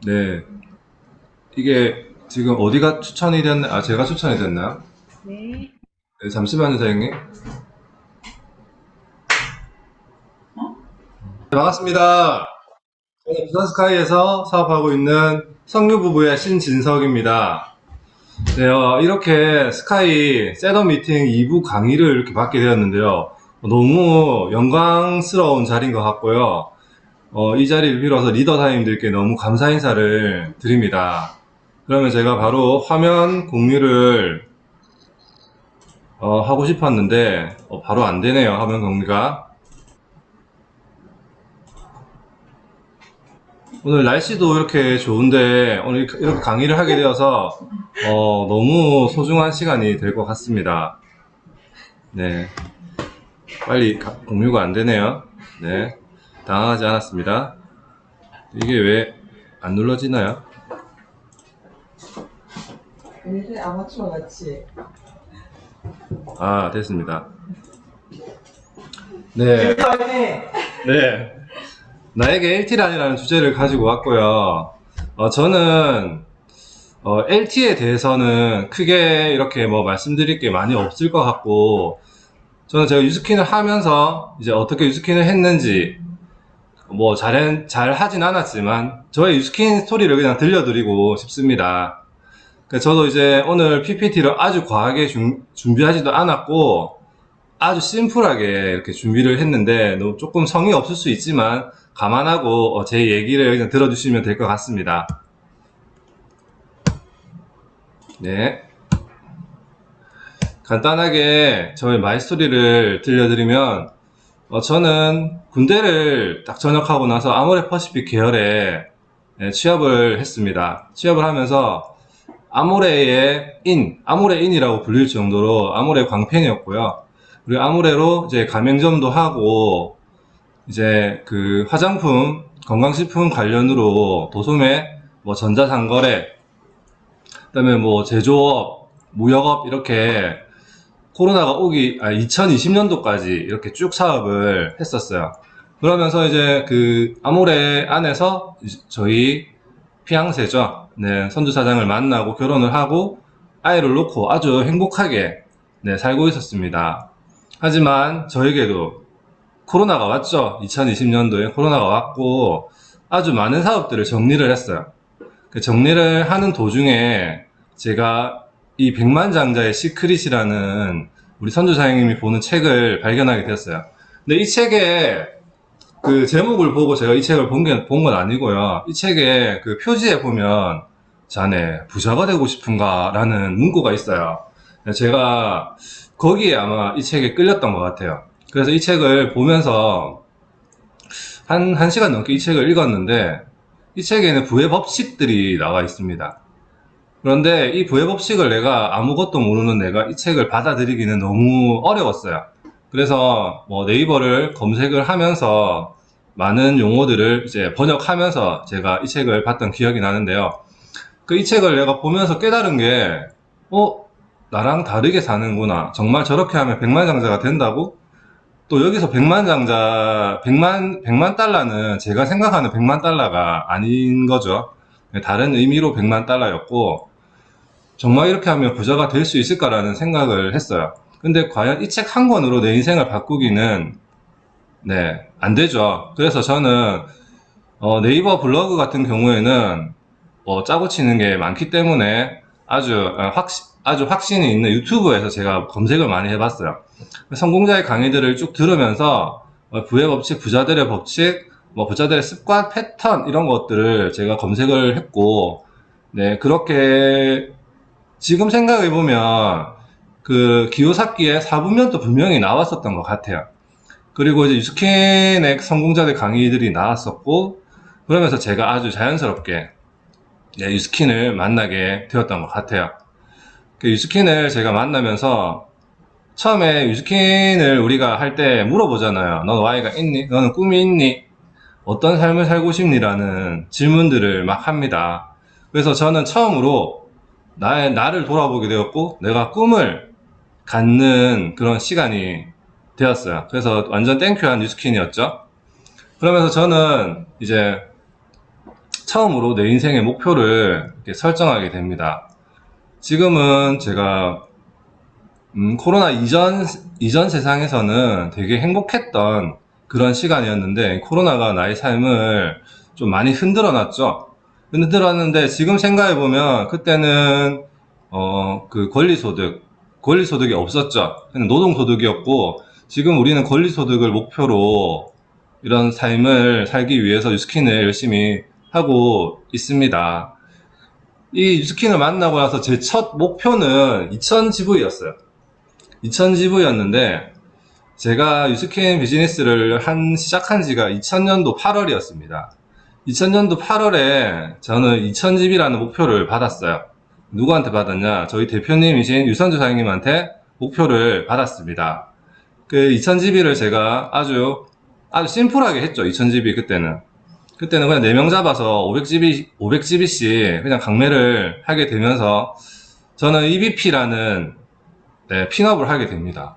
네. 이게 지금 어디가 추천이 됐나? 아, 제가 추천이 됐나요? 네. 네, 잠시만요, 사장님. 네, 반갑습니다. 저는 부산스카이에서 사업하고 있는 성유 부부의 신진석입니다. 네, 이렇게 스카이 셋업 미팅 2부 강의를 이렇게 받게 되었는데요. 너무 영광스러운 자리인 것 같고요. 이 자리를 빌어서 리더 사장님들께 너무 감사 인사를 드립니다. 그러면 제가 바로 화면 공유를 하고 싶었는데 바로 안 되네요. 화면 공유가. 오늘 날씨도 이렇게 좋은데 오늘 이렇게 강의를 하게 되어서 너무 소중한 시간이 될 것 같습니다. 네, 빨리 공유가 안 되네요. 네, 당황하지 않았습니다. 이게 왜 안 눌러지나요? 요새 아마추어 같이. 아, 됐습니다. 네, 네. 나에게 LT란이라는 주제를 가지고 왔고요. 저는 LT에 대해서는 크게 이렇게 뭐 말씀드릴 게 많이 없을 것 같고, 저는 제가 유스킨을 하면서 이제 어떻게 유스킨을 했는지, 뭐 잘 하진 않았지만, 저의 유스킨 스토리를 그냥 들려드리고 싶습니다. 저도 이제 오늘 PPT를 아주 과하게 준비하지도 않았고, 아주 심플하게 이렇게 준비를 했는데, 조금 성의 없을 수 있지만, 감안하고 제 얘기를 그냥 들어주시면 될 것 같습니다. 네. 간단하게 저의 마이스토리를 들려드리면, 저는 군대를 딱 전역하고 나서 아모레 퍼시픽 계열에 취업을 했습니다. 취업을 하면서 아모레 인이라고 불릴 정도로 아모레 광팬이었고요. 그리고 아모레로 이제 가맹점도 하고, 이제 그 화장품, 건강식품 관련으로 도소매, 뭐 전자상거래, 그다음에 뭐 제조업, 무역업 이렇게 코로나가 2020년도까지 이렇게 쭉 사업을 했었어요. 그러면서 이제 그 아모레 안에서 저희 피앙세죠. 네, 선주 사장을 만나고 결혼을 하고 아이를 놓고 아주 행복하게 네, 살고 있었습니다. 하지만 저에게도 코로나가 왔죠. 2020년도에 코로나가 왔고 아주 많은 사업들을 정리를 했어요. 그 정리를 하는 도중에 제가 이 백만장자의 시크릿이라는 우리 선주 사장님이 보는 책을 발견하게 되었어요. 근데 이 책에 그 제목을 보고 제가 이 책을 본 건 아니고요. 이 책의 그 표지에 보면 자네 부자가 되고 싶은가 라는 문구가 있어요. 제가 거기에 아마 이 책에 끌렸던 것 같아요. 그래서 이 책을 보면서 한 시간 넘게 이 책을 읽었는데 이 책에는 부의 법칙들이 나와 있습니다. 그런데 이 부의 법칙을 내가 아무것도 모르는 내가 이 책을 받아들이기는 너무 어려웠어요. 그래서 뭐 네이버를 검색을 하면서 많은 용어들을 이제 번역하면서 제가 이 책을 봤던 기억이 나는데요. 그 이 책을 내가 보면서 깨달은 게, 나랑 다르게 사는구나. 정말 저렇게 하면 백만장자가 된다고? 또 여기서 백만 달러는 제가 생각하는 백만 달러가 아닌 거죠. 다른 의미로 백만 달러였고, 정말 이렇게 하면 부자가 될 수 있을까라는 생각을 했어요. 근데 과연 이 책 한 권으로 내 인생을 바꾸기는, 네, 안 되죠. 그래서 저는, 네이버 블로그 같은 경우에는, 짜고 치는 게 많기 때문에 아주 확신이 있는 유튜브에서 제가 검색을 많이 해봤어요. 성공자의 강의들을 쭉 들으면서 부의 법칙, 부자들의 법칙, 뭐 부자들의 습관, 패턴 이런 것들을 제가 검색을 했고, 네, 그렇게 지금 생각해보면 그 기요사키의 4분면도 분명히 나왔었던 것 같아요. 그리고 이제 유스킨의 성공자들 강의들이 나왔었고, 그러면서 제가 아주 자연스럽게 네, 유스킨을 만나게 되었던 것 같아요. 그 유스킨을 제가 만나면서 처음에 유스킨을 우리가 할 때 물어보잖아요. 넌 Y가 있니? 너는 꿈이 있니? 어떤 삶을 살고 싶니?라는 질문들을 막 합니다. 그래서 저는 처음으로 나를 돌아보게 되었고, 내가 꿈을 갖는 그런 시간이 되었어요. 그래서 완전 땡큐한 유스킨이었죠. 그러면서 저는 이제 처음으로 내 인생의 목표를 이렇게 설정하게 됩니다. 지금은 제가 코로나 이전 세상에서는 되게 행복했던 그런 시간이었는데 코로나가 나의 삶을 좀 많이 흔들어 놨죠. 흔들었는데 지금 생각해 보면 그때는 그 권리소득이 없었죠. 그냥 노동소득이었고 지금 우리는 권리소득을 목표로 이런 삶을 살기 위해서 뉴스킨을 열심히 하고 있습니다. 이 뉴스킨을 만나고 나서 제 첫 목표는 2000GV였어요. 2000GV였는데 제가 유스킨 비즈니스를 시작한 지가 2000년도 8월이었습니다. 2000년도 8월에 저는 2000GB라는 목표를 받았어요. 누구한테 받았냐? 저희 대표님이신 유선주 사장님한테 목표를 받았습니다. 그 2000GB를 제가 아주 심플하게 했죠. 2000GB 그때는 그냥 4명 잡아서 500GB씩 그냥 강매를 하게 되면서 저는 EBP라는 핀업을 하게 됩니다.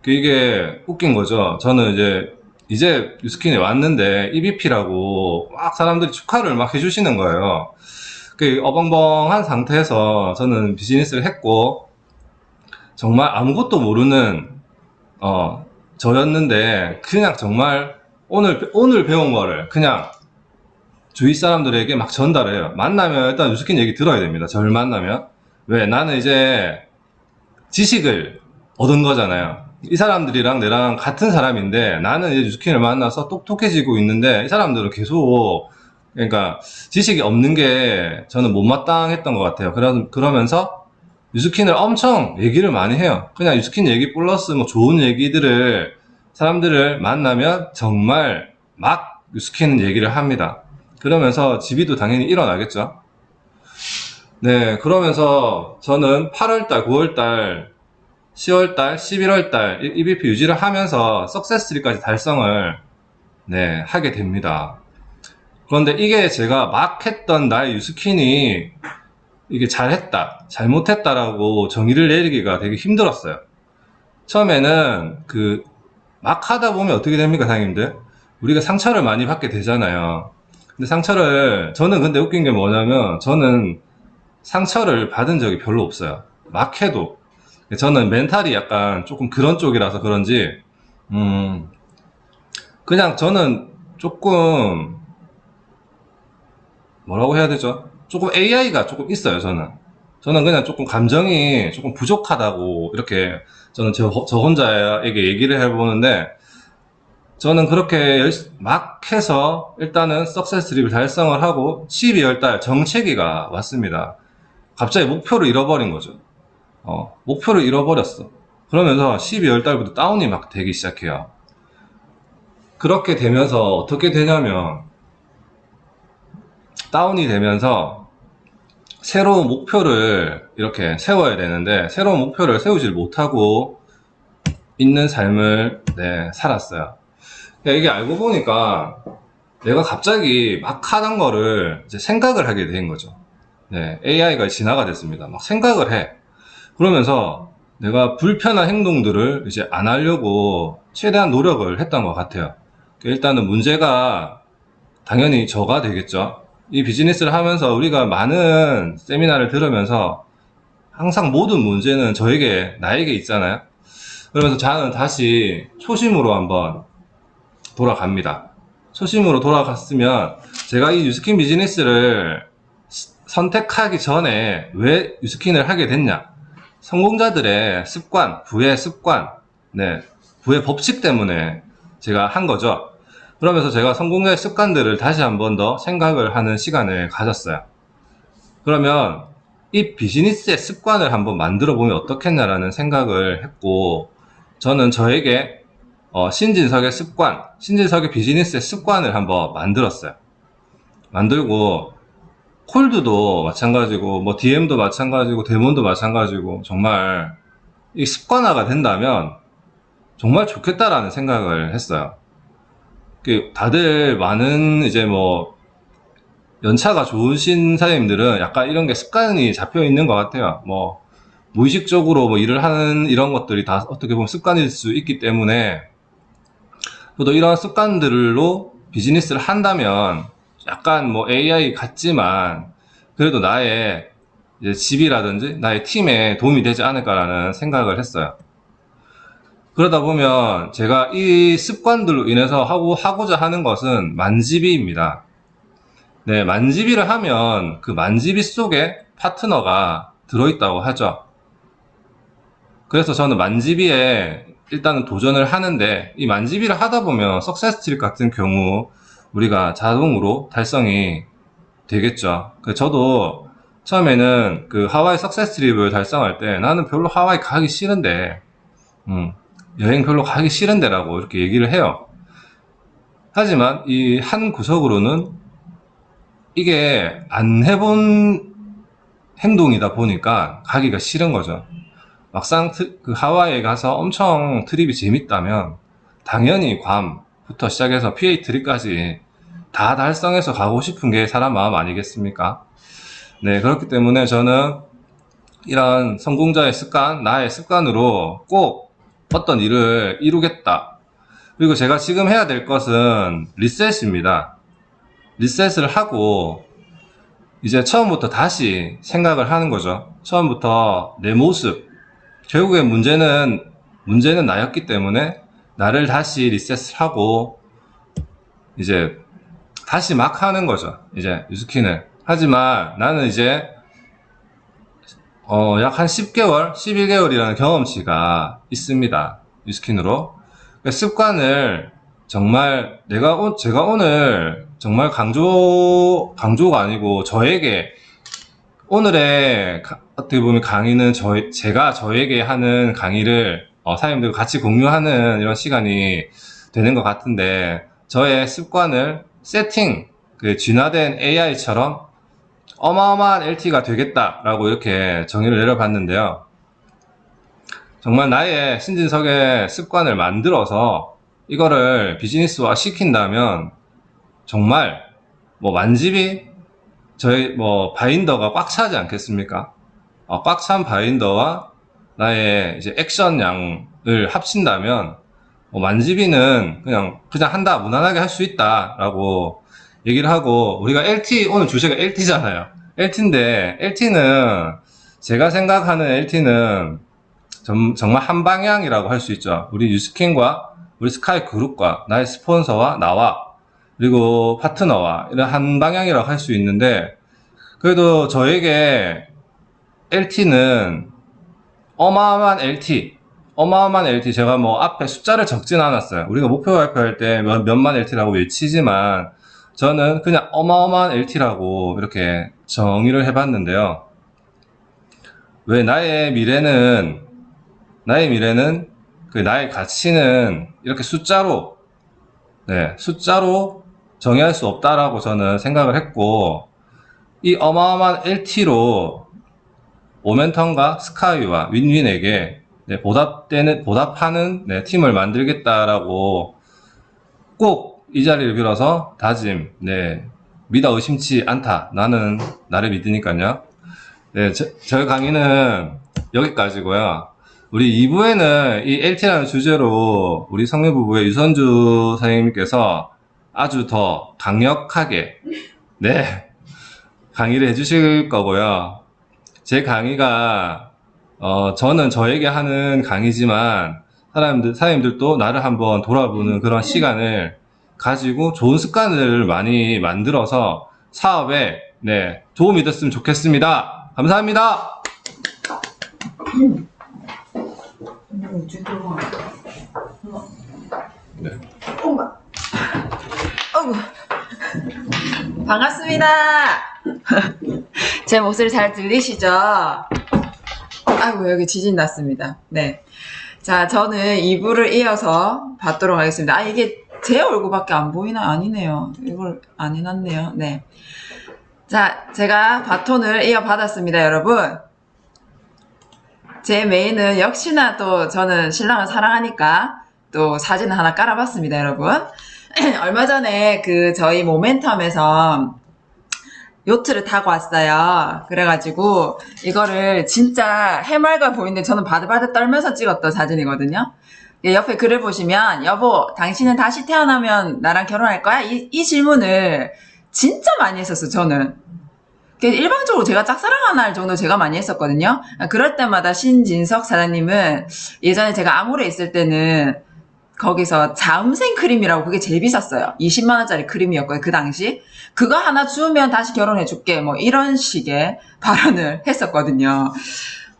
이게 웃긴 거죠. 저는 이제 유스킨에 왔는데 EBP라고 막 사람들이 축하를 막 해주시는 거예요. 어벙벙한 상태에서 저는 비즈니스를 했고 정말 아무것도 모르는 저였는데 그냥 정말 오늘 배운 거를 그냥 주위 사람들에게 막 전달해요. 만나면 일단 유스킨 얘기 들어야 됩니다. 저를 만나면. 왜? 나는 이제 지식을 얻은 거잖아요. 이 사람들이랑 내랑 같은 사람인데 나는 이제 유스킨을 만나서 똑똑해지고 있는데 이 사람들은 계속 그러니까 지식이 없는 게 저는 못마땅했던 것 같아요. 그러면서 유스킨을 엄청 얘기를 많이 해요. 그냥 유스킨 얘기 플러스 뭐 좋은 얘기들을 사람들을 만나면 정말 막 유스킨 얘기를 합니다. 그러면서 지비도 당연히 일어나겠죠. 네, 그러면서 저는 8월달, 9월달, 10월달, 11월달 EBP 유지를 하면서 석세스3까지 달성을 하게 됩니다. 그런데 이게 제가 막 했던 나의 유스킨이 이게 잘했다, 잘못했다라고 정의를 내리기가 되게 힘들었어요. 처음에는 막 하다 보면 어떻게 됩니까, 사장님들? 우리가 상처를 많이 받게 되잖아요. 근데 저는 근데 웃긴 게 뭐냐면, 저는 상처를 받은 적이 별로 없어요. 막 해도. 저는 멘탈이 약간 조금 그런 쪽이라서 그런지, 그냥 저는 조금, 뭐라고 해야 되죠? 조금 AI가 조금 있어요, 저는. 저는 그냥 조금 감정이 조금 부족하다고, 이렇게, 저는 저 혼자에게 얘기를 해보는데, 저는 그렇게 막 해서, 일단은 석세스3를 달성을 하고, 12월달 정체기가 왔습니다. 갑자기 목표를 잃어버린 거죠. 목표를 잃어버렸어. 그러면서 12월달부터 다운이 막 되기 시작해요. 그렇게 되면서 어떻게 되냐면, 다운이 되면서 새로운 목표를 이렇게 세워야 되는데 새로운 목표를 세우질 못하고 있는 삶을 살았어요. 이게 알고 보니까 내가 갑자기 막 하던 거를 이제 생각을 하게 된 거죠. AI가 진화가 됐습니다. 막 생각을 해. 그러면서 내가 불편한 행동들을 이제 안 하려고 최대한 노력을 했던 것 같아요. 일단은 문제가 당연히 저가 되겠죠. 이 비즈니스를 하면서 우리가 많은 세미나를 들으면서 항상 모든 문제는 나에게 있잖아요. 그러면서 저는 다시 초심으로 한번 돌아갑니다. 초심으로 돌아갔으면 제가 이 유스킨 비즈니스를 선택하기 전에 왜 유스킨을 하게 됐냐? 성공자들의 습관, 부의 습관, 부의 법칙 때문에 제가 한 거죠. 그러면서 제가 성공자의 습관들을 다시 한 번 더 생각을 하는 시간을 가졌어요. 그러면 이 비즈니스의 습관을 한번 만들어 보면 어떻겠냐라는 생각을 했고, 저는 저에게 신진석의 비즈니스의 습관을 한번 만들었어요. 만들고 콜드도 마찬가지고 뭐 DM도 마찬가지고 데몬도 마찬가지고 정말 이 습관화가 된다면 정말 좋겠다라는 생각을 했어요. 다들 많은 이제 뭐 연차가 좋으신 사장님들은 약간 이런 게 습관이 잡혀 있는 것 같아요. 뭐 무의식적으로 뭐 일을 하는 이런 것들이 다 어떻게 보면 습관일 수 있기 때문에 저도 이런 습관들로 비즈니스를 한다면 약간 뭐 AI 같지만 그래도 나의 이제 집이라든지 나의 팀에 도움이 되지 않을까라는 생각을 했어요. 그러다 보면 제가 이 습관들로 인해서 하고자 하는 것은 만지비입니다. 네, 만지비를 하면 그 만지비 속에 파트너가 들어있다고 하죠. 그래서 저는 만지비에 일단은 도전을 하는데, 이 만지비를 하다 보면 석세스 트립 같은 경우 우리가 자동으로 달성이 되겠죠. 저도 처음에는 그 하와이 석세스 트립을 달성할 때 나는 별로 하와이 가기 싫은데, 여행 별로 가기 싫은데라고 이렇게 얘기를 해요. 하지만 이 한 구석으로는 이게 안 해본 행동이다 보니까 가기가 싫은 거죠. 막상 그 하와이에 가서 엄청 트립이 재밌다면 당연히 괌부터 시작해서 PA 트립까지 다 달성해서 가고 싶은 게 사람 마음 아니겠습니까? 네, 그렇기 때문에 저는 이런 성공자의 습관, 나의 습관으로 꼭 어떤 일을 이루겠다. 그리고 제가 지금 해야 될 것은 리셋입니다. 리셋을 하고 이제 처음부터 다시 생각을 하는 거죠. 처음부터 내 모습. 결국에 문제는 나였기 때문에 나를 다시 리셋을 하고 이제 다시 막 하는 거죠. 이제 유스킨을. 하지만 나는 이제 약 한 10개월, 11개월이라는 경험치가 있습니다. 유스킨으로. 습관을 정말 제가 오늘 정말 강조가 아니고 저에게 오늘의 어떻게 보면 강의는 제가 저에게 하는 강의를 사장님들과 같이 공유하는 이런 시간이 되는 것 같은데, 저의 습관을 세팅, 그 진화된 AI처럼 어마어마한 LT가 되겠다라고 이렇게 정의를 내려봤는데요. 정말 나의 신진석의 습관을 만들어서 이거를 비즈니스화 시킨다면 정말 뭐 만집이 저희 뭐 바인더가 꽉 차지 않겠습니까? 꽉 찬 바인더와 나의 이제 액션 양을 합친다면 만지비는 그냥 한다, 무난하게 할 수 있다라고 얘기를 하고, 우리가 LT, 오늘 주제가 LT잖아요. LT인데 LT는 제가 생각하는 LT는 정말 한 방향이라고 할 수 있죠. 우리 유스킨과 우리 스카이 그룹과 나의 스폰서와 나와 그리고 파트너와 이런 한 방향이라고 할 수 있는데, 그래도 저에게 LT는 어마어마한 LT, 제가 뭐 앞에 숫자를 적진 않았어요. 우리가 목표 발표할 때 몇만 LT라고 외치지만 저는 그냥 어마어마한 LT라고 이렇게 정의를 해봤는데요. 왜 나의 미래는 그 나의 가치는 이렇게 숫자로 정의할 수 없다라고 저는 생각을 했고, 이 어마어마한 LT로 모멘텀과 스카이와 윈윈에게 보답하는 팀을 만들겠다라고 꼭 이 자리를 빌어서 다짐, 믿어 의심치 않다. 나는 나를 믿으니까요. 저희 강의는 여기까지고요. 우리 2부에는 이 LT라는 주제로 우리 성매부부의 유선주 선생님께서 아주 더 강력하게 강의를 해주실 거고요. 제 강의가 저는 저에게 하는 강의지만 사장님들도 나를 한번 돌아보는 그런 시간을 가지고 좋은 습관을 많이 만들어서 사업에 도움이 됐으면 좋겠습니다. 감사합니다. 엄마. 어구. 반갑습니다. 제 목소리 잘 들리시죠? 아이고, 여기 지진 났습니다. 네. 자, 저는 2부를 이어서 받도록 하겠습니다. 이게 제 얼굴밖에 안 보이나? 아니네요. 이걸 안 해놨네요. 네. 자, 제가 바톤을 이어받았습니다, 여러분. 제 메인은 역시나 또 저는 신랑을 사랑하니까 또 사진을 하나 깔아봤습니다, 여러분. 얼마 전에 저희 모멘텀에서 요트를 타고 왔어요. 그래가지고 이거를 진짜 해맑아 보이는데 저는 바들바들 떨면서 찍었던 사진이거든요. 옆에 글을 보시면, 여보, 당신은 다시 태어나면 나랑 결혼할 거야? 이 질문을 진짜 많이 했었어요, 저는. 일방적으로 제가 짝사랑하는 날 정도 제가 많이 했었거든요. 그럴 때마다 신진석 사장님은 예전에 제가 아모레 있을 때는 거기서 자음생 크림이라고 그게 제일 비쌌어요. 20만원짜리 크림이었거든요, 그 당시. 그거 하나 주면 다시 결혼해줄게. 뭐 이런 식의 발언을 했었거든요.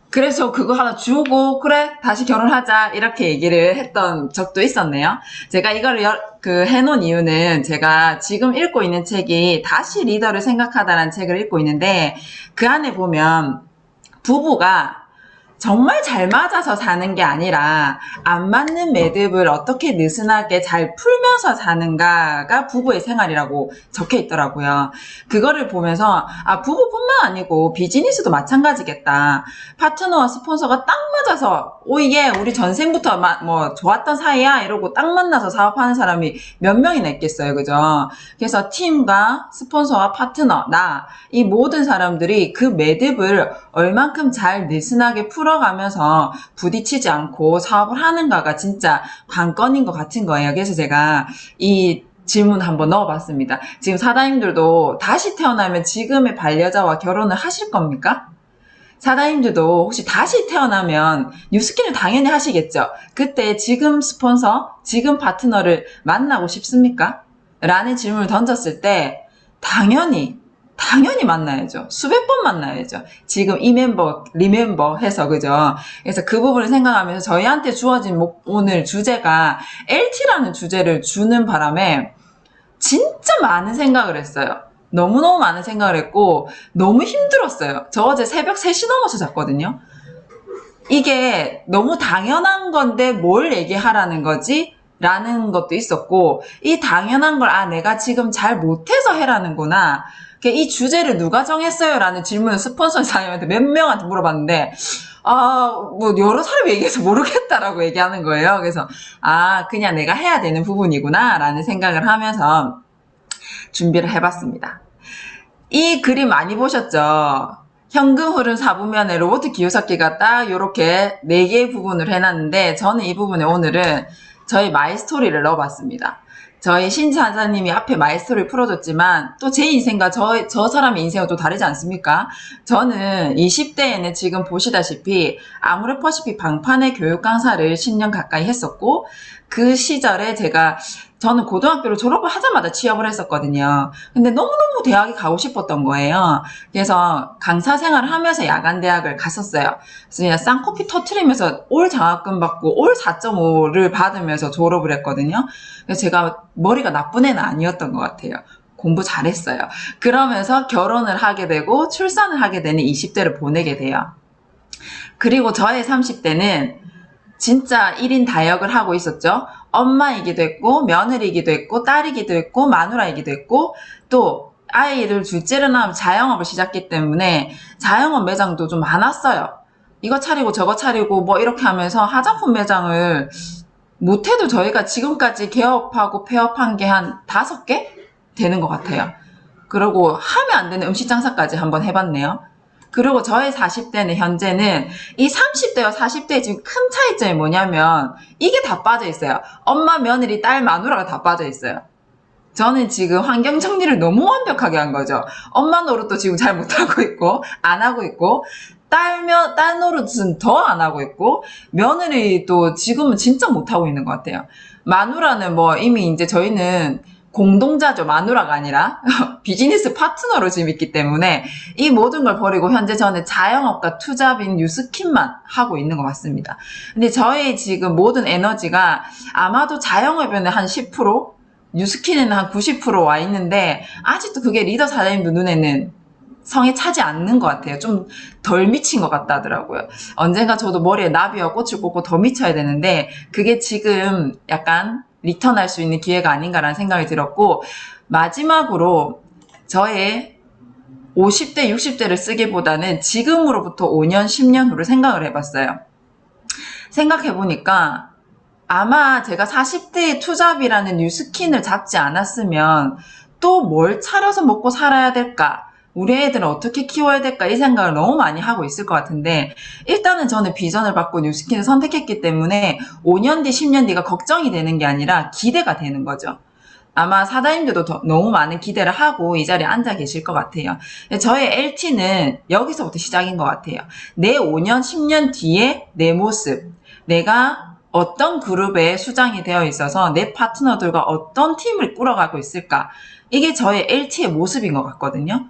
그래서 그거 하나 주고 그래 다시 결혼하자 이렇게 얘기를 했던 적도 있었네요. 제가 이걸 해놓은 이유는 제가 지금 읽고 있는 책이 다시 리더를 생각하다라는 책을 읽고 있는데 그 안에 보면 부부가 정말 잘 맞아서 사는 게 아니라 안 맞는 매듭을 어떻게 느슨하게 잘 풀면서 사는가가 부부의 생활이라고 적혀 있더라고요. 그거를 보면서 부부뿐만 아니고 비즈니스도 마찬가지겠다. 파트너와 스폰서가 딱 맞아서 이게 우리 전생부터 뭐 좋았던 사이야 이러고 딱 만나서 사업하는 사람이 몇 명이나 있겠어요. 그죠? 그래서 팀과 스폰서와 파트너, 이 모든 사람들이 그 매듭을 얼만큼 잘 느슨하게 풀어가면서 부딪히지 않고 사업을 하는가가 진짜 관건인 것 같은 거예요. 그래서 제가 이 질문 한번 넣어봤습니다. 지금 사장님들도 다시 태어나면 지금의 반려자와 결혼을 하실 겁니까? 사장님들도 혹시 다시 태어나면 뉴스킨을 당연히 하시겠죠. 그때 지금 스폰서, 지금 파트너를 만나고 싶습니까? 라는 질문을 던졌을 때 당연히 만나야죠. 수백 번 만나야죠. 지금 이 멤버, 리멤버 해서, 그죠? 그래서 그 부분을 생각하면서 저희한테 주어진 오늘 주제가 LT라는 주제를 주는 바람에 진짜 많은 생각을 했어요. 너무너무 많은 생각을 했고, 너무 힘들었어요. 저 어제 새벽 3시 넘어서 잤거든요. 이게 너무 당연한 건데 뭘 얘기하라는 거지? 라는 것도 있었고, 이 당연한 걸, 내가 지금 잘 못해서 해라는구나. 이 주제를 누가 정했어요? 라는 질문을 스폰서 사장님한테 몇 명한테 물어봤는데, 뭐, 여러 사람이 얘기해서 모르겠다라고 얘기하는 거예요. 그래서, 그냥 내가 해야 되는 부분이구나. 라는 생각을 하면서 준비를 해봤습니다. 이 그림 많이 보셨죠? 현금 흐름 4분면에 로봇 기요사키가 딱 요렇게 4개의 부분을 해놨는데, 저는 이 부분에 오늘은 저희 마이스토리를 넣어봤습니다. 저희 신지사장님이 앞에 마이스토리를 풀어줬지만 또 제 인생과 저 사람의 인생은 또 다르지 않습니까? 저는 20대에는 지금 보시다시피 아모레퍼시픽 방판의 교육 강사를 10년 가까이 했었고 그 시절에 저는 고등학교를 졸업을 하자마자 취업을 했었거든요. 근데 너무너무 대학에 가고 싶었던 거예요. 그래서 강사 생활을 하면서 야간 대학을 갔었어요. 그래서 그냥 쌍코피 터트리면서 올 장학금 받고 올 4.5를 받으면서 졸업을 했거든요. 그래서 제가 머리가 나쁜 애는 아니었던 것 같아요. 공부 잘했어요. 그러면서 결혼을 하게 되고 출산을 하게 되는 20대를 보내게 돼요. 그리고 저의 30대는 진짜 1인 다역을 하고 있었죠. 엄마이기도 했고 며느리이기도 했고 딸이기도 했고 마누라이기도 했고 또 아이를 둘째를 낳으면 자영업을 시작했기 때문에 자영업 매장도 좀 많았어요. 이거 차리고 저거 차리고 뭐 이렇게 하면서 화장품 매장을 못해도 저희가 지금까지 개업하고 폐업한 게 한 5개 되는 것 같아요. 그리고 하면 안 되는 음식 장사까지 한번 해봤네요. 그리고 저의 40대는 현재는 이 30대와 40대의 지금 큰 차이점이 뭐냐면 이게 다 빠져 있어요. 엄마, 며느리, 딸, 마누라가 다 빠져 있어요. 저는 지금 환경 정리를 너무 완벽하게 한 거죠. 엄마 노릇도 지금 잘 못하고 있고 안 하고 있고 딸 노릇은 더 안 하고 있고 며느리도 지금은 진짜 못하고 있는 것 같아요. 마누라는 뭐 이미 이제 저희는 공동자죠. 마누라가 아니라 비즈니스 파트너로 지금 있기 때문에 이 모든 걸 버리고 현재 저는 자영업과 투잡인 뉴스킨만 하고 있는 것 같습니다. 근데 저의 지금 모든 에너지가 아마도 자영업에는 한 10%, 뉴스킨에는 한 90% 와 있는데 아직도 그게 리더 사장님들 눈에는 성에 차지 않는 것 같아요. 좀 덜 미친 것 같다 하더라고요. 언젠가 저도 머리에 나비와 꽃을 꽂고 더 미쳐야 되는데 그게 지금 약간 리턴할 수 있는 기회가 아닌가라는 생각이 들었고 마지막으로 저의 50대, 60대를 쓰기보다는 지금으로부터 5년, 10년 후를 생각을 해봤어요. 생각해보니까 아마 제가 40대의 투잡이라는 뉴스킨을 잡지 않았으면 또 뭘 차려서 먹고 살아야 될까? 우리 애들은 어떻게 키워야 될까? 이 생각을 너무 많이 하고 있을 것 같은데 일단은 저는 비전을 받고 뉴스킨을 선택했기 때문에 5년 뒤, 10년 뒤가 걱정이 되는 게 아니라 기대가 되는 거죠. 아마 사장님들도 너무 많은 기대를 하고 이 자리에 앉아 계실 것 같아요. 저의 LT는 여기서부터 시작인 것 같아요. 내 5년, 10년 뒤에 내 모습, 내가 어떤 그룹에 수장이 되어 있어서 내 파트너들과 어떤 팀을 꾸려가고 있을까? 이게 저의 LT의 모습인 것 같거든요.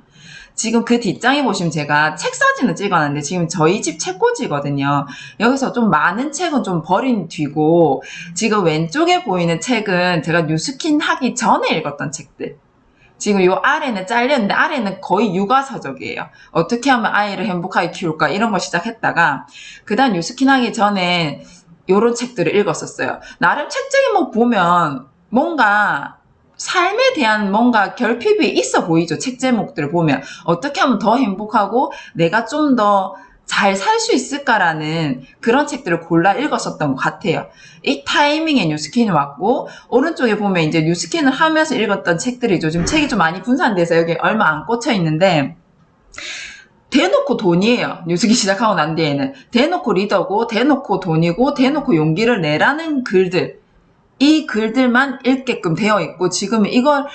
지금 그 뒷장에 보시면 제가 책 사진을 찍어놨는데 지금 저희 집 책꽂이거든요. 여기서 좀 많은 책은 좀 버린 뒤고 지금 왼쪽에 보이는 책은 제가 뉴스킨 하기 전에 읽었던 책들. 지금 요 아래는 잘렸는데 아래는 거의 육아서적이에요. 어떻게 하면 아이를 행복하게 키울까 이런 거 시작했다가 그 다음 뉴스킨 하기 전에 요런 책들을 읽었었어요. 나름 책 제목 보면 뭔가 삶에 대한 뭔가 결핍이 있어 보이죠. 책 제목들을 보면 어떻게 하면 더 행복하고 내가 좀 더 잘 살 수 있을까라는 그런 책들을 골라 읽었었던 것 같아요. 이 타이밍에 뉴스킨이 왔고 오른쪽에 보면 이제 뉴스킨을 하면서 읽었던 책들이 요즘 책이 좀 많이 분산돼서 여기 얼마 안 꽂혀 있는데 대놓고 돈이에요. 뉴스킨 시작하고 난 뒤에는 대놓고 리더고 대놓고 돈이고 대놓고 용기를 내라는 글들, 이 글들만 읽게끔 되어 있고 지금은 이걸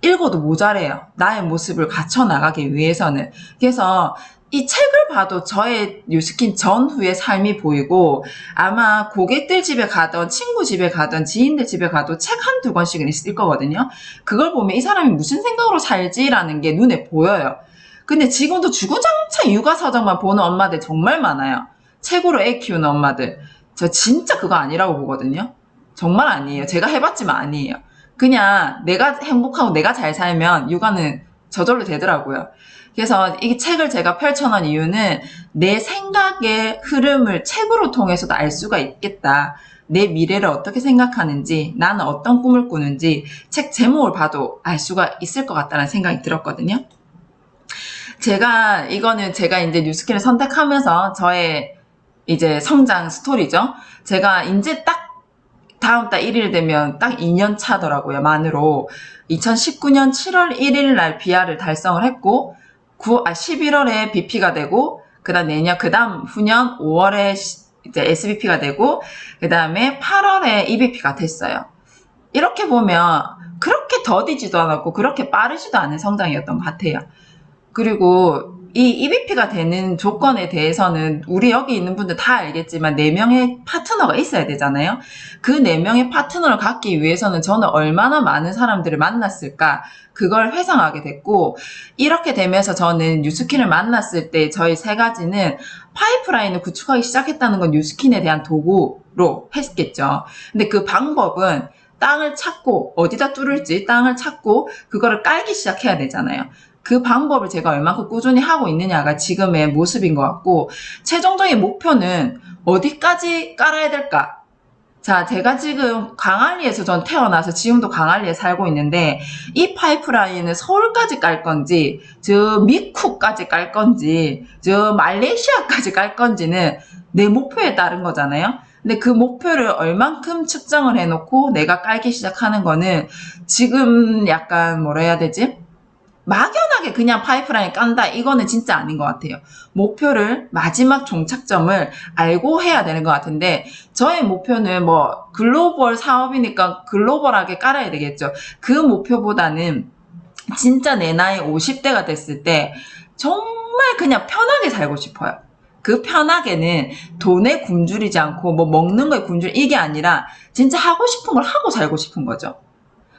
읽어도 모자래요. 나의 모습을 갖춰나가기 위해서는. 그래서 이 책을 봐도 저의 뉴스킨 전후의 삶이 보이고 아마 고객들 집에 가던 친구 집에 가던 지인들 집에 가도 책 한두 권씩은 있을 거거든요. 그걸 보면 이 사람이 무슨 생각으로 살지라는 게 눈에 보여요. 근데 지금도 주구장창 육아서적만 보는 엄마들 정말 많아요. 책으로 애 키우는 엄마들. 저 진짜 그거 아니라고 보거든요. 정말 아니에요. 제가 해봤지만 아니에요. 그냥 내가 행복하고 내가 잘 살면 육아는 저절로 되더라고요. 그래서 이 책을 제가 펼쳐놓은 이유는 내 생각의 흐름을 책으로 통해서도 알 수가 있겠다. 내 미래를 어떻게 생각하는지, 나는 어떤 꿈을 꾸는지 책 제목을 봐도 알 수가 있을 것 같다는 생각이 들었거든요. 이거는 제가 이제 뉴스킨을 선택하면서 저의 이제 성장 스토리죠. 제가 이제 딱 다음 달 1일 되면 딱 2년 차더라고요, 만으로. 2019년 7월 1일 날 BR을 달성을 했고, 11월에 BP가 되고, 그 다음 후년 5월에 이제 SBP가 되고, 그 다음에 8월에 EBP가 됐어요. 이렇게 보면 그렇게 더디지도 않았고, 그렇게 빠르지도 않은 성장이었던 것 같아요. 그리고 이 EBP가 되는 조건에 대해서는 우리 여기 있는 분들 다 알겠지만 4명의 파트너가 있어야 되잖아요. 그 4명의 파트너를 갖기 위해서는 저는 얼마나 많은 사람들을 만났을까 그걸 회상하게 됐고 이렇게 되면서 저는 뉴스킨을 만났을 때 저희 3가지는 파이프라인을 구축하기 시작했다는 건 뉴스킨에 대한 도구로 했겠죠. 근데 그 방법은 땅을 찾고 어디다 뚫을지 땅을 찾고 그거를 깔기 시작해야 되잖아요. 그 방법을 제가 얼마큼 꾸준히 하고 있느냐가 지금의 모습인 것 같고 최종적인 목표는 어디까지 깔아야 될까? 자, 제가 지금 강안리에서 전 태어나서 지금도 강안리에 살고 있는데 이 파이프라인을 서울까지 깔 건지 저 미쿡까지 깔 건지 저 말레이시아까지 깔 건지는 내 목표에 따른 거잖아요. 근데 그 목표를 얼만큼 측정을 해놓고 내가 깔기 시작하는 거는 지금 약간 뭐라 해야 되지? 막연하게 그냥 파이프라인 깐다 이거는 진짜 아닌 것 같아요. 목표를 마지막 종착점을 알고 해야 되는 것 같은데 저의 목표는 뭐 글로벌 사업이니까 글로벌하게 깔아야 되겠죠. 그 목표보다는 진짜 내 나이 50대가 됐을 때 정말 그냥 편하게 살고 싶어요. 그 편하게는 돈에 굶주리지 않고 뭐 먹는 거에 이게 아니라 진짜 하고 싶은 걸 하고 살고 싶은 거죠.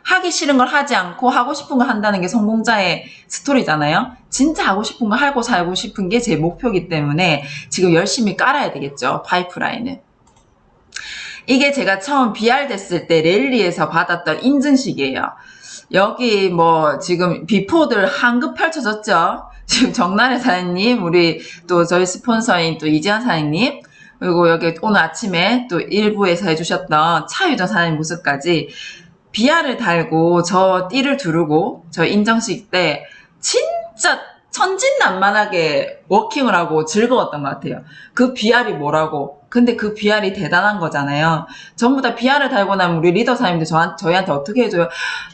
하기 싫은 걸 하지 않고 하고 싶은 걸 한다는 게 성공자의 스토리잖아요. 진짜 하고 싶은 걸 하고 살고 싶은 게 제 목표이기 때문에 지금 열심히 깔아야 되겠죠. 파이프라인을. 이게 제가 처음 BR 됐을 때 랠리에서 받았던 인증식이에요. 여기 뭐 지금 비포들 한급 펼쳐졌죠. 지금 정나래 사장님, 우리 또 저희 스폰서인 또 이지한 사장님, 그리고 여기 오늘 아침에 또 일부에서 해주셨던 차유정 사장님 모습까지 BR을 달고 저 띠를 두르고 저 인정식 때 진짜 천진난만하게 워킹을 하고 즐거웠던 것 같아요. 그 BR이 뭐라고. 근데 그 BR이 대단한 거잖아요. 전부 다 BR을 달고 나면 우리 리더사님들 저희한테 어떻게 해줘요?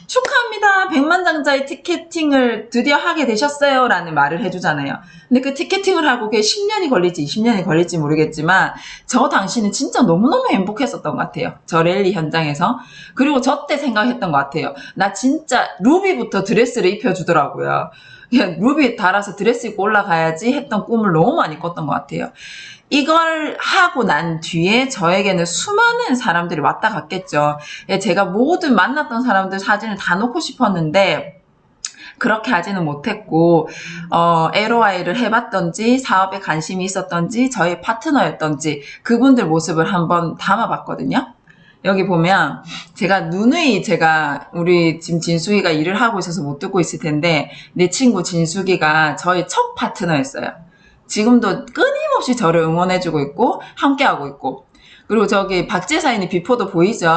축하합니다. 백만장자의 티켓팅을 드디어 하게 되셨어요. 라는 말을 해주잖아요. 근데 그 티켓팅을 하고 그게 10년이 걸릴지 20년이 걸릴지 모르겠지만 저 당시는 진짜 너무너무 행복했었던 것 같아요. 저 랠리 현장에서. 그리고 저 때 생각했던 것 같아요. 나 진짜 루비부터 드레스를 입혀주더라고요. 그냥 루비 달아서 드레스 입고 올라가야지 했던 꿈을 너무 많이 꿨던 것 같아요. 이걸 하고 난 뒤에 저에게는 수많은 사람들이 왔다 갔겠죠. 제가 모든 만났던 사람들 사진을 다 놓고 싶었는데 그렇게 하지는 못했고 LOI를 해봤던지 사업에 관심이 있었던지 저의 파트너였던지 그분들 모습을 한번 담아봤거든요. 여기 보면 제가 누누이 우리 지금 진숙이가 일을 하고 있어서 못 듣고 있을 텐데 내 친구 진숙이가 저의 첫 파트너였어요. 지금도 끊임없이 저를 응원해주고 있고 함께하고 있고 그리고 저기 박재사님 비포도 보이죠?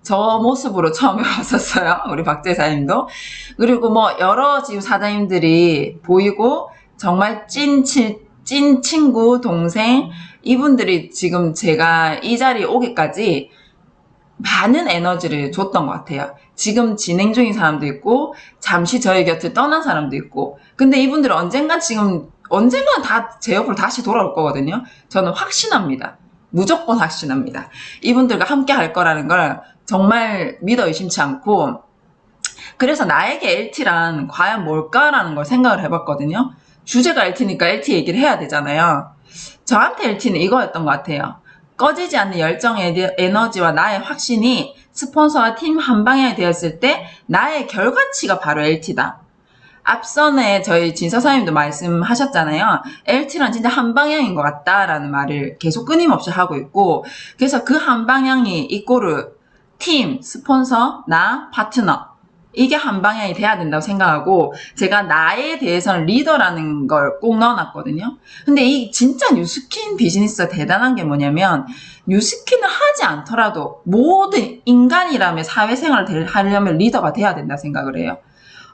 저 모습으로 처음에 왔었어요. 우리 박재사님도. 그리고 뭐 여러 지금 사장님들이 보이고 정말 찐 친구, 동생 이분들이 지금 제가 이 자리에 오기까지 많은 에너지를 줬던 것 같아요. 지금 진행 중인 사람도 있고 잠시 저희 곁을 떠난 사람도 있고 근데 이분들은 언젠간 다 제 옆으로 다시 돌아올 거거든요. 저는 확신합니다. 무조건 확신합니다. 이분들과 함께 할 거라는 걸 정말 믿어 의심치 않고 그래서 나에게 LT란 과연 뭘까라는 걸 생각을 해봤거든요. 주제가 LT니까 LT 얘기를 해야 되잖아요. 저한테 LT는 이거였던 것 같아요. 꺼지지 않는 열정의 에너지와 나의 확신이 스폰서와 팀 한 방향이 되었을 때 나의 결과치가 바로 LT다. 앞선에 저희 진서사님도 말씀하셨잖아요. LT란 진짜 한 방향인 것 같다라는 말을 계속 끊임없이 하고 있고 그래서 그 한 방향이 이꼬르 팀, 스폰서, 나, 파트너 이게 한 방향이 돼야 된다고 생각하고 제가 나에 대해서는 리더라는 걸 꼭 넣어놨거든요. 근데 이 진짜 뉴스킨 비즈니스가 대단한 게 뭐냐면 뉴스킨을 하지 않더라도 모든 인간이라면 사회생활을 하려면 리더가 돼야 된다 생각을 해요.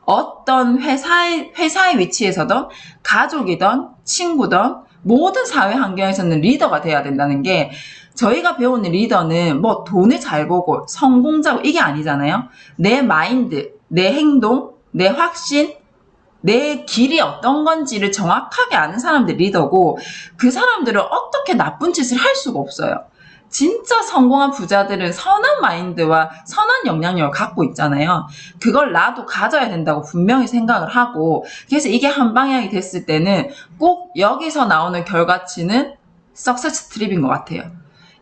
어떤 회사의 위치에서든 가족이든 친구든 모든 사회 환경에서는 리더가 돼야 된다는 게 저희가 배우는 리더는 뭐 돈을 잘 보고 성공자고 이게 아니잖아요. 내 마인드, 내 행동, 내 확신, 내 길이 어떤 건지를 정확하게 아는 사람들이 리더고 그 사람들은 어떻게 나쁜 짓을 할 수가 없어요. 진짜 성공한 부자들은 선한 마인드와 선한 영향력을 갖고 있잖아요. 그걸 나도 가져야 된다고 분명히 생각을 하고 그래서 이게 한 방향이 됐을 때는 꼭 여기서 나오는 결과치는 석세스 트립인 것 같아요.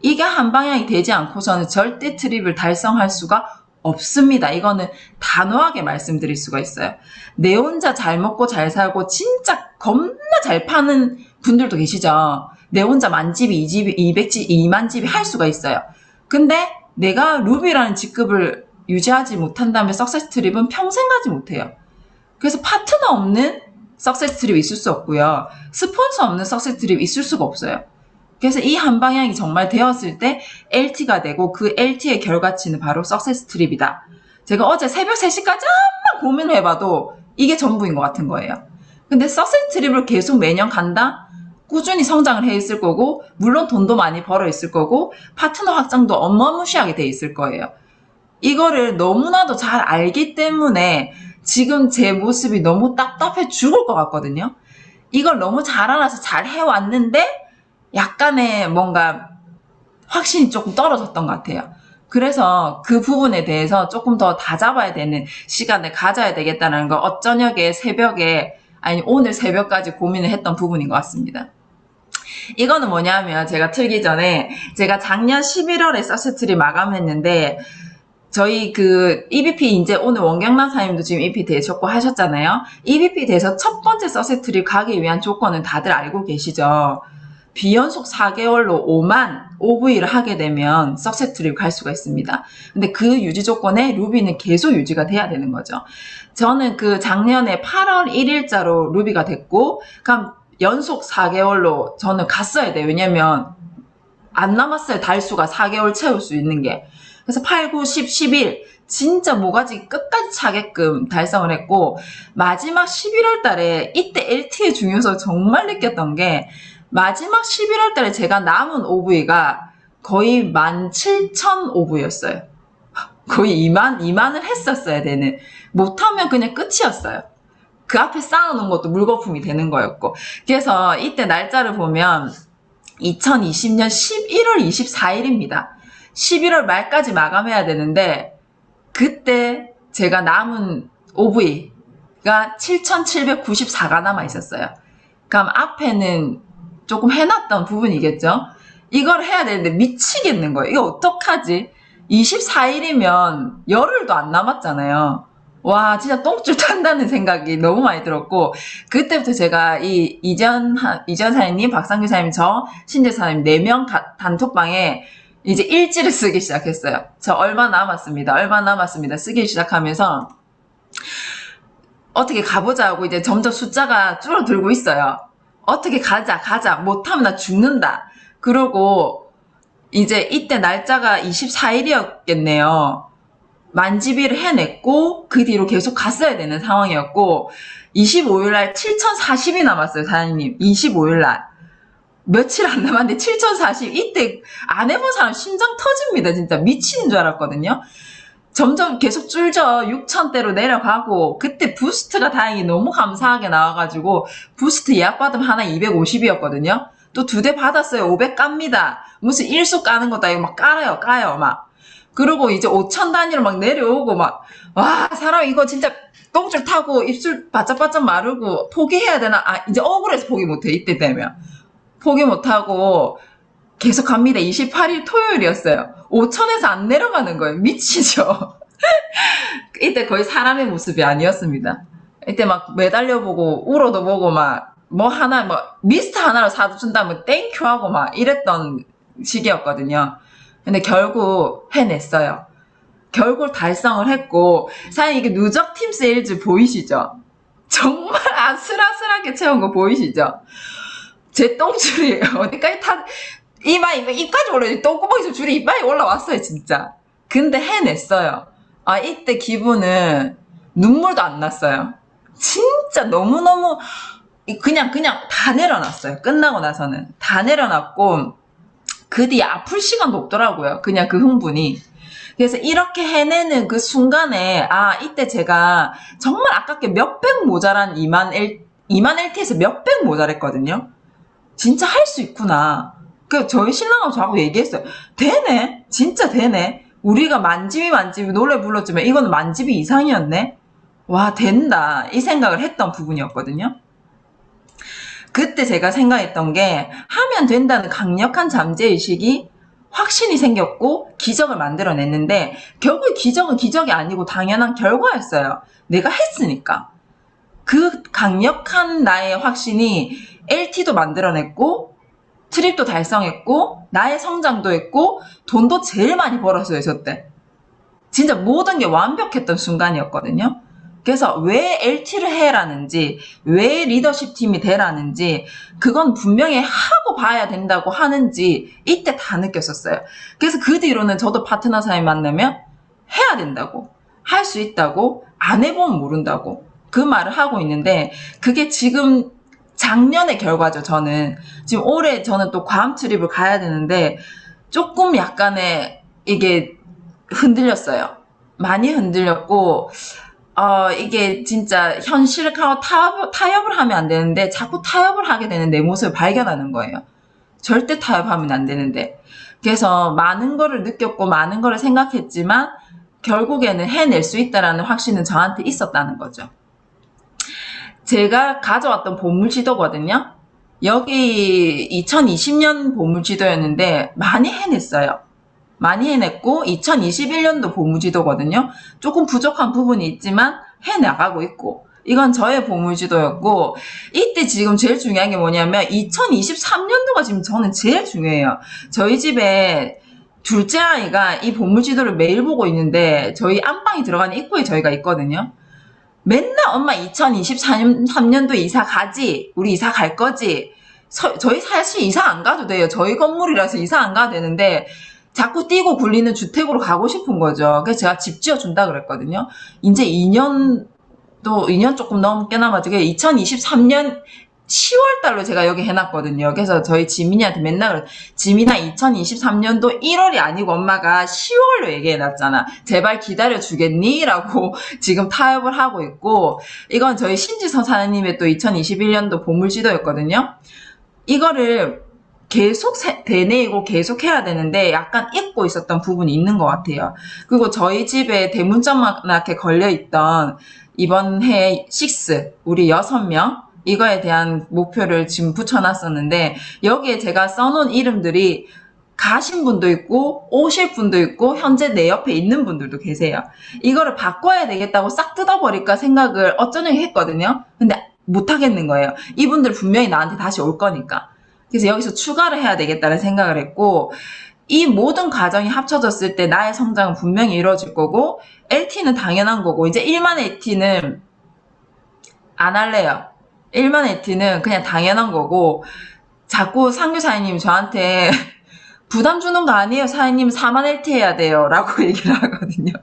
이게 한 방향이 되지 않고서는 절대 트립을 달성할 수가 없습니다. 이거는 단호하게 말씀드릴 수가 있어요. 내 혼자 잘 먹고 잘 살고 진짜 겁나 잘 파는 분들도 계시죠. 내 혼자 만집이, 2집이, 200집, 2만 집이 할 수가 있어요. 근데 내가 루비라는 직급을 유지하지 못한다면 석세스 트립은 평생 가지 못해요. 그래서 파트너 없는 석세스 트립이 있을 수 없고요. 스폰서 없는 석세스 트립이 있을 수가 없어요. 그래서 이 한 방향이 정말 되었을 때 LT가 되고 그 LT의 결과치는 바로 석세스 트립이다. 제가 어제 새벽 3시까지 한번 고민을 해봐도 이게 전부인 것 같은 거예요. 근데 석세스 트립을 계속 매년 간다? 꾸준히 성장을 해 있을 거고 물론 돈도 많이 벌어 있을 거고 파트너 확장도 어마무시하게 돼 있을 거예요. 이거를 너무나도 잘 알기 때문에 지금 제 모습이 너무 답답해 죽을 것 같거든요. 이걸 너무 잘 알아서 잘 해왔는데 약간의 뭔가 확신이 조금 떨어졌던 것 같아요. 그래서 그 부분에 대해서 조금 더 다잡아야 되는 시간을 가져야 되겠다는 걸 어쩌녁에 새벽에 아니 오늘 새벽까지 고민을 했던 부분인 것 같습니다. 이거는 뭐냐면 제가 틀기 전에 제가 작년 11월에 서세트리 마감했는데 저희 그 EBP 이제 오늘 원경란 사님도 지금 EBP 되셨고 하셨잖아요. EBP 돼서 첫 번째 서세트리 가기 위한 조건은 다들 알고 계시죠. 비연속 4개월로 5만 OV를 하게 되면 석세트립 갈 수가 있습니다. 근데 그 유지 조건에 루비는 계속 유지가 돼야 되는 거죠. 저는 그 작년에 8월 1일자로 루비가 됐고 그럼 연속 4개월로 저는 갔어야 돼요. 왜냐면 안 남았어요. 달수가 4개월 채울 수 있는 게. 그래서 8, 9, 10, 11 진짜 모가지 끝까지 차게끔 달성을 했고, 마지막 11월 달에 이때 LT의 중요성을 정말 느꼈던 게, 마지막 11월 달에 제가 남은 OV가 거의 17,000 OV였어요. 거의 2만을 했었어야 되는. 못하면 그냥 끝이었어요. 그 앞에 쌓아놓은 것도 물거품이 되는 거였고. 그래서 이때 날짜를 보면 2020년 11월 24일입니다. 11월 말까지 마감해야 되는데, 그때 제가 남은 OV가 7,794가 남아 있었어요. 그럼 앞에는 조금 해놨던 부분이겠죠? 이걸 해야 되는데 미치겠는 거예요. 이거 어떡하지? 24일이면 열흘도 안 남았잖아요. 와, 진짜 똥줄 탄다는 생각이 너무 많이 들었고, 그때부터 제가 이전 사장님, 박상규 사장님, 저, 신재 사장님 4명 단톡방에 이제 일지를 쓰기 시작했어요. 저 얼마 남았습니다. 쓰기 시작하면서, 어떻게 가보자 하고 이제 점점 숫자가 줄어들고 있어요. 어떻게 가자. 못하면 나 죽는다. 그러고, 이제 이때 날짜가 24일이었겠네요. 만지비를 해냈고, 그 뒤로 계속 갔어야 되는 상황이었고, 25일날 7,040이 남았어요, 사장님. 25일날. 며칠 안 남았는데 7,040. 이때 안 해본 사람 심장 터집니다. 진짜 미치는 줄 알았거든요. 점점 계속 줄죠. 6,000대로 내려가고, 그때 부스트가 다행히 너무 감사하게 나와가지고, 부스트 예약 받으면 하나 250이었거든요. 또 2대 받았어요. 500 깝니다. 무슨 일수 까는 것도 아니고 막 까요, 막. 그리고 이제 5,000 단위로 막 내려오고 막, 와, 사람 이거 진짜 똥줄 타고 입술 바짝바짝 마르고 포기해야 되나? 아, 이제 억울해서 포기 못해. 이때 되면. 포기 못하고 계속 갑니다. 28일 토요일이었어요. 5,000에서 안 내려가는 거예요. 미치죠? 이때 거의 사람의 모습이 아니었습니다. 이때 막 매달려보고 울어도 보고 막 미스터 하나로 사도 준다면 땡큐 하고 막 이랬던 시기였거든요. 근데 결국 해냈어요. 결국 달성을 했고, 사장님 이게 누적 팀 세일즈 보이시죠? 정말 아슬아슬하게 채운 거 보이시죠? 제 똥줄이 어디까지 입까지 올라요. 똥구멍에서 줄이 이빨이 올라왔어요, 진짜. 근데 해냈어요. 아, 이때 기분은 눈물도 안 났어요. 진짜 너무너무 그냥 다 내려놨어요. 끝나고 나서는 다 내려놨고, 그 뒤에 아플 시간도 없더라고요. 그냥 그 흥분이. 그래서 이렇게 해내는 그 순간에, 아, 이때 제가 정말 아깝게 몇백 모자란 2만 LT에서 몇백 모자랬거든요. 진짜 할 수 있구나. 그 저희 신랑하고 저하고 얘기했어요. 되네. 진짜 되네. 우리가 만지비 노래 불렀지만 이거는 만지비 이상이었네. 와, 된다. 이 생각을 했던 부분이었거든요. 그때 제가 생각했던 게, 하면 된다는 강력한 잠재의식이 확신이 생겼고 기적을 만들어냈는데, 결국 기적은 기적이 아니고 당연한 결과였어요. 내가 했으니까. 그 강력한 나의 확신이 LT도 만들어냈고, 트립도 달성했고, 나의 성장도 했고, 돈도 제일 많이 벌었어요, 저 때. 진짜 모든 게 완벽했던 순간이었거든요. 그래서 왜 LT를 해라는지, 왜 리더십 팀이 되라는지, 그건 분명히 하고 봐야 된다고 하는지 이때 다 느꼈었어요. 그래서 그 뒤로는 저도 파트너 사람이 만나면 해야 된다고, 할 수 있다고, 안 해보면 모른다고 그 말을 하고 있는데, 그게 지금 작년의 결과죠. 저는 지금 올해 저는 또 괌 트립을 가야 되는데 조금 약간의 이게 흔들렸어요. 많이 흔들렸고, 이게 진짜 현실하고 타협을 하면 안 되는데 자꾸 타협을 하게 되는 내 모습을 발견하는 거예요. 절대 타협하면 안 되는데. 그래서 많은 거를 느꼈고 많은 거를 생각했지만 결국에는 해낼 수 있다라는 확신은 저한테 있었다는 거죠. 제가 가져왔던 보물지도거든요. 여기 2020년 보물지도였는데 많이 해냈어요. 많이 해냈고, 2021년도 보물지도거든요. 조금 부족한 부분이 있지만 해나가고 있고, 이건 저의 보물지도였고, 이때 지금 제일 중요한 게 뭐냐면 2023년도가 지금 저는 제일 중요해요. 저희 집에 둘째 아이가 이 보물지도를 매일 보고 있는데, 저희 안방이 들어가는 입구에 저희가 있거든요. 맨날 엄마 2023년도 이사 가지? 우리 이사 갈 거지? 저희 사실 이사 안 가도 돼요. 저희 건물이라서 이사 안 가도 되는데, 자꾸 뛰고 굴리는 주택으로 가고 싶은 거죠. 그래서 제가 집 지어준다 그랬거든요. 이제 2년 조금 넘게 남았죠. 2023년 10월 달로 제가 여기 해놨거든요. 그래서 저희 지민이한테 맨날 그래. 지민아 2023년도 1월이 아니고 엄마가 10월로 얘기해놨잖아. 제발 기다려주겠니? 라고 지금 타협을 하고 있고, 이건 저희 신지선 사장님의 또 2021년도 보물지도였거든요. 이거를 계속 되뇌이고 계속 해야 되는데 약간 잊고 있었던 부분이 있는 것 같아요. 그리고 저희 집에 대문짝만하게 걸려있던 이번 해 6, 우리 6명, 이거에 대한 목표를 지금 붙여놨었는데, 여기에 제가 써놓은 이름들이 가신 분도 있고 오실 분도 있고 현재 내 옆에 있는 분들도 계세요. 이거를 바꿔야 되겠다고 싹 뜯어버릴까 생각을 어쩌니 했거든요. 근데 못하겠는 거예요. 이분들 분명히 나한테 다시 올 거니까. 그래서 여기서 추가를 해야 되겠다는 생각을 했고, 이 모든 과정이 합쳐졌을 때 나의 성장은 분명히 이루어질 거고, LT는 당연한 거고, 이제 1만 LT는 안 할래요. 1만 LT는 그냥 당연한 거고, 자꾸 상규 사장님이 저한테 부담 주는 거 아니에요. 사장님 4만 LT 해야 돼요. 라고 얘기를 하거든요.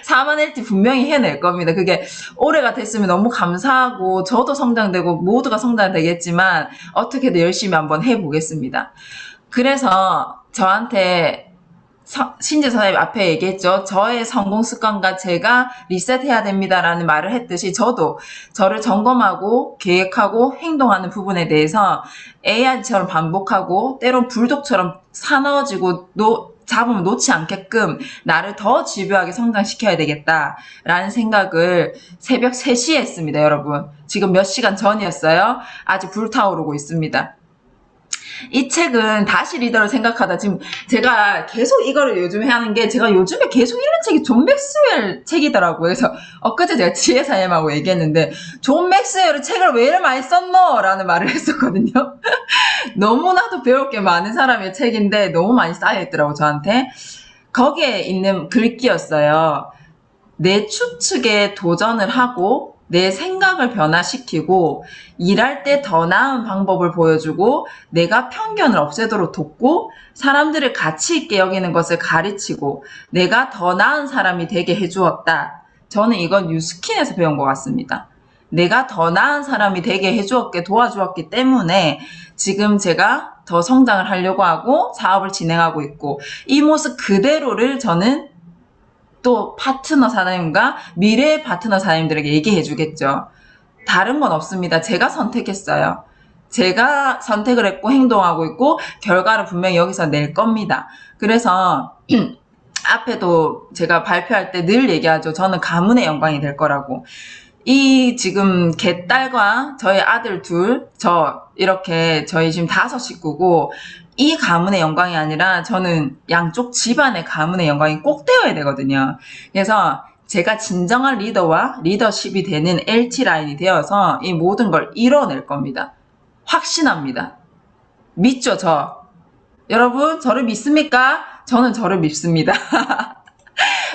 4만 LT 분명히 해낼 겁니다. 그게 올해가 됐으면 너무 감사하고, 저도 성장되고, 모두가 성장되겠지만, 어떻게든 열심히 한번 해보겠습니다. 그래서 저한테 신지 선생님 앞에 얘기했죠. 저의 성공 습관과 제가 리셋해야 됩니다라는 말을 했듯이 저도 저를 점검하고 계획하고 행동하는 부분에 대해서 AI처럼 반복하고 때론 불독처럼 사나워지고 잡으면 놓지 않게끔 나를 더 집요하게 성장시켜야 되겠다라는 생각을 새벽 3시에 했습니다. 여러분. 지금 몇 시간 전이었어요. 아직 불타오르고 있습니다. 이 책은 다시 리더를 생각하다, 지금 제가 계속 이거를 요즘에 하는 게, 제가 요즘에 계속 읽는 책이 존 맥스웰 책이더라고요. 그래서 엊그제 제가 지혜사님하고 얘기했는데, 존 맥스웰의 책을 왜 이렇게 많이 썼노? 라는 말을 했었거든요. 너무나도 배울 게 많은 사람의 책인데 너무 많이 쌓여있더라고 저한테. 거기에 있는 글귀였어요. 내 추측에 도전을 하고 내 생각을 변화시키고 일할 때 더 나은 방법을 보여주고 내가 편견을 없애도록 돕고 사람들을 가치 있게 여기는 것을 가르치고 내가 더 나은 사람이 되게 해주었다. 저는 이건 뉴스킨에서 배운 것 같습니다. 내가 더 나은 사람이 되게 해주었게 도와주었기 때문에 지금 제가 더 성장을 하려고 하고 사업을 진행하고 있고, 이 모습 그대로를 저는 또 파트너 사장님과 미래의 파트너 사장님들에게 얘기해 주겠죠. 다른 건 없습니다. 제가 선택했어요. 제가 선택을 했고 행동하고 있고 결과를 분명히 여기서 낼 겁니다. 그래서 앞에도 제가 발표할 때 늘 얘기하죠. 저는 가문의 영광이 될 거라고. 이 지금 개딸과 저희 아들 둘, 이렇게 저희 지금 5 식구고, 이 가문의 영광이 아니라 저는 양쪽 집안의 가문의 영광이 꼭 되어야 되거든요. 그래서 제가 진정한 리더와 리더십이 되는 LT라인이 되어서 이 모든 걸 이뤄낼 겁니다. 확신합니다. 믿죠, 저? 여러분, 저를 믿습니까? 저는 저를 믿습니다.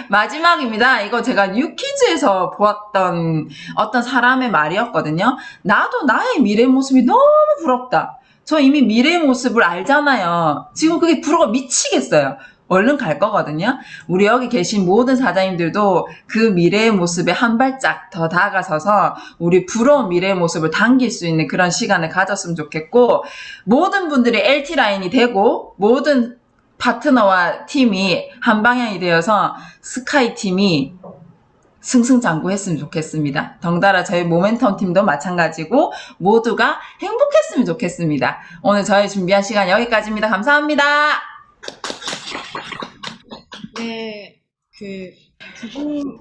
마지막입니다. 이거 제가 뉴키즈에서 보았던 어떤 사람의 말이었거든요. 나도 나의 미래 모습이 너무 부럽다. 저 이미 미래의 모습을 알잖아요. 지금 그게 부러워 미치겠어요. 얼른 갈 거거든요. 우리 여기 계신 모든 사장님들도 그 미래의 모습에 한 발짝 더 다가서서 우리 부러운 미래의 모습을 당길 수 있는 그런 시간을 가졌으면 좋겠고, 모든 분들이 LT라인이 되고 모든 파트너와 팀이 한 방향이 되어서 스카이 팀이 승승장구했으면 좋겠습니다. 덩달아 저희 모멘텀 팀도 마찬가지고 모두가 행복했으면 좋겠습니다. 오늘 저희 준비한 시간 여기까지입니다. 감사합니다. 네, 두 분